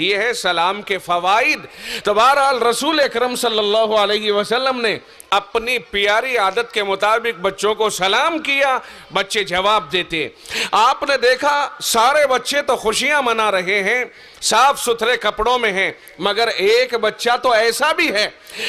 یہ ہے سلام کے فوائد۔ تو بہرحال رسول اکرم صلی اللہ علیہ وسلم نے اپنی پیاری عادت کے مطابق بچوں کو سلام کیا، بچے جواب دیتے۔ آپ نے دیکھا سارے بچے تو خوشیاں منا رہے ہیں، صاف ستھرے کپڑوں میں ہیں، مگر ایک بچہ تو ایسا بھی ہے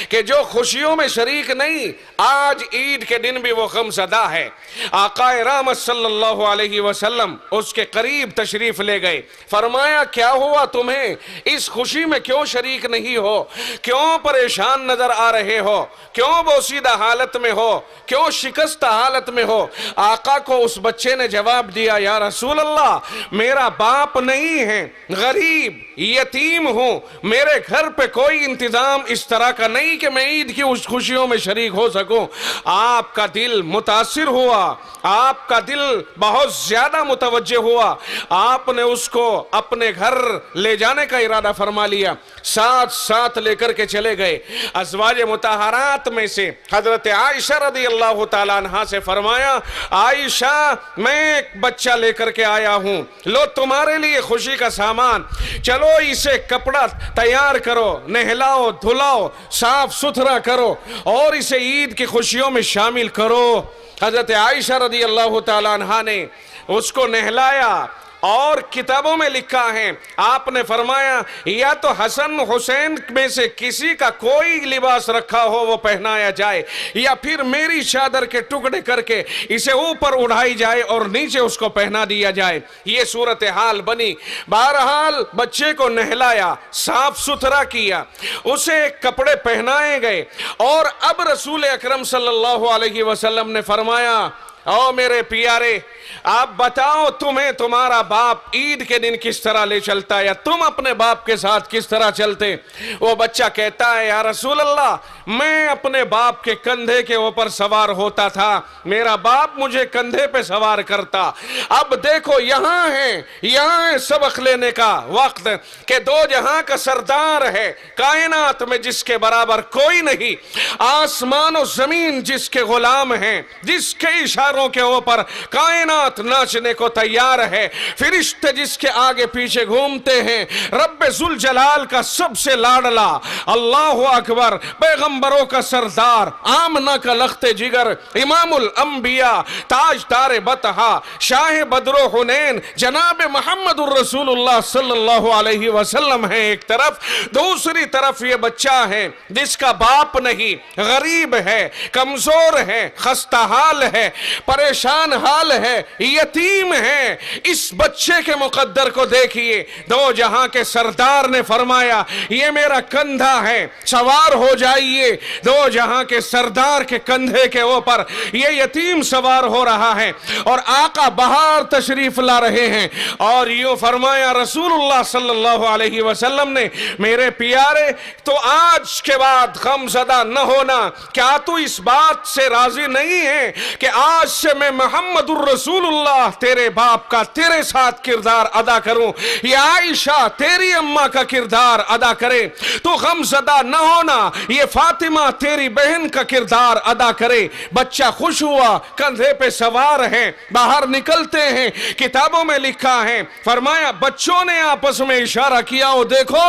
کہ جو خوشیوں میں شریک نہیں، آج عید کے دن بھی وہ غم زدہ ہے۔ آقا رحمت صلی اللہ علیہ وسلم اس کے قریب تشریف لے گئے، فرمایا کیا ہوا تمہیں، اس خوشی میں کیوں شریک نہیں ہو، کیوں پریشان نظر آ رہے ہو، کیوں بوسیدہ حالت میں ہو، کیوں شکستہ حالت میں ہو؟ آقا کو اس بچے نے جواب دیا، یا رسول اللہ میرا باپ نہیں ہے، غریب یتیم ہوں، میرے گھر پہ کوئی انتظام اس طرح کا نہیں کہ میں عید کی اس خوشیوں میں شریک ہو سکوں۔ آپ کا دل متاثر ہوا، آپ کا دل بہت زیادہ متوجہ ہوا، آپ نے اس کو اپنے گھر لے جانے کا ارادہ فرما لیا، ساتھ لے کر کے چلے گئے۔ ازواج مطہرات میں سے حضرت عائشہ رضی اللہ تعالیٰ عنہ سے فرمایا، عائشہ میں ایک بچہ لے کر کے آیا ہوں، لو تمہارے لیے خوشی کا سامان، چلو اسے کپڑا تیار کرو، نہلاؤ دھلاؤ، صاف ستھرا کرو اور اسے عید کی خوشیوں میں شامل کرو۔ حضرت عائشہ رضی اللہ تعالیٰ عنہ نے اس کو نہلایا، اور کتابوں میں لکھا ہے آپ نے فرمایا یا تو حسن حسین میں سے کسی کا کوئی لباس رکھا ہو وہ پہنایا جائے، یا پھر میری چادر کے ٹکڑے کر کے اسے اوپر اڑھائی جائے اور نیچے اس کو پہنا دیا جائے۔ یہ صورتحال بنی۔ بہرحال بچے کو نہلایا، صاف ستھرا کیا، اسے کپڑے پہنائے گئے، اور اب رسول اکرم صلی اللہ علیہ وسلم نے فرمایا، او میرے پیارے آپ بتاؤ تمہیں تمہارا باپ عید کے دن کس طرح لے چلتا ہے، یا تم اپنے باپ کے ساتھ کس طرح چلتے؟ وہ بچہ کہتا ہے، یا رسول اللہ میں اپنے باپ کے کندھے کے اوپر سوار ہوتا تھا، میرا باپ مجھے کندھے پہ سوار کرتا۔ اب دیکھو یہاں ہے سبق لینے کا وقت کہ دو جہاں کا سردار ہے، کائنات میں جس کے برابر کوئی نہیں، آسمان و زمین جس کے غلام ہیں، جس کے اشاروں کے اوپر کائنات ناچنے کو تیار ہے، فرشتے جس کے آگے پیچھے گھومتے ہیں، رب ذوالجلال کا سب سے لاڈلا، اللہ اکبر، پیغمبروں کا سردار، آمنہ کا لخت جگر، امام الانبیاء، تاج دار بطحا، شاہ بدر و حنین، جناب محمد الرسول اللہ صلی اللہ علیہ وسلم ہے ایک طرف، دوسری طرف یہ بچہ ہے جس کا باپ نہیں، غریب ہے، کمزور ہے، خستہ حال ہے، پریشان حال ہے، یتیم ہے۔ اس بچے کے مقدر کو دیکھیے، دو جہاں کے سردار نے فرمایا یہ میرا کندھا ہے، سوار ہو جائیے۔ دو جہاں کے سردار کے کندھے کے اوپر یہ یتیم سوار ہو رہا ہے، اور آقا باہر تشریف لا رہے ہیں، اور یوں فرمایا رسول اللہ صلی اللہ علیہ وسلم نے، میرے پیارے تو آج کے بعد غم زدہ نہ ہونا، کیا تو اس بات سے راضی نہیں ہے کہ آج سے میں محمد الرسول اللہ تیرے باپ کا تیرے ساتھ کردار ادا کروں، یا عائشہ تیری اماں کا کردار ادا کرے؟ تو غم زدہ نہ ہونا، یہ فاطمہ تیری بہن کا کردار ادا کرے۔ بچہ خوش ہوا، کندھے پہ سوار ہے، باہر نکلتے ہیں، کتابوں میں لکھا ہے فرمایا بچوں نے آپس میں اشارہ کیا، او دیکھو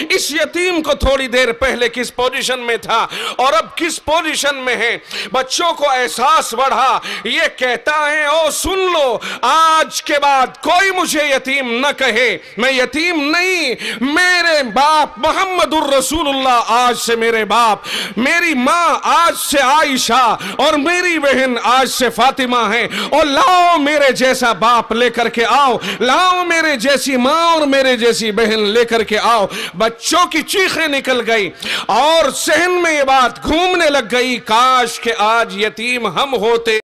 اس یتیم کو تھوڑی دیر پہلے کس پوزیشن میں تھا اور اب کس پوزیشن میں ہے۔ بچوں کو احساس بڑھا، یہ کہتا ہے او سن لو، آج کے بعد کوئی مجھے یتیم نہ کہے، میں یتیم نہیں، میرے باپ محمد الرسول اللہ آج سے میرے باپ، میری ماں آج سے عائشہ، اور میری بہن آج سے فاطمہ ہے، اور لاؤ میرے جیسا باپ لے کر کے آؤ، لاؤ میرے جیسی ماں اور میرے جیسی بہن لے کر کے آؤ۔ بچوں کی چیخیں نکل گئی اور ذہن میں یہ بات گھومنے لگ گئی، کاش کہ آج یتیم ہم ہوتے۔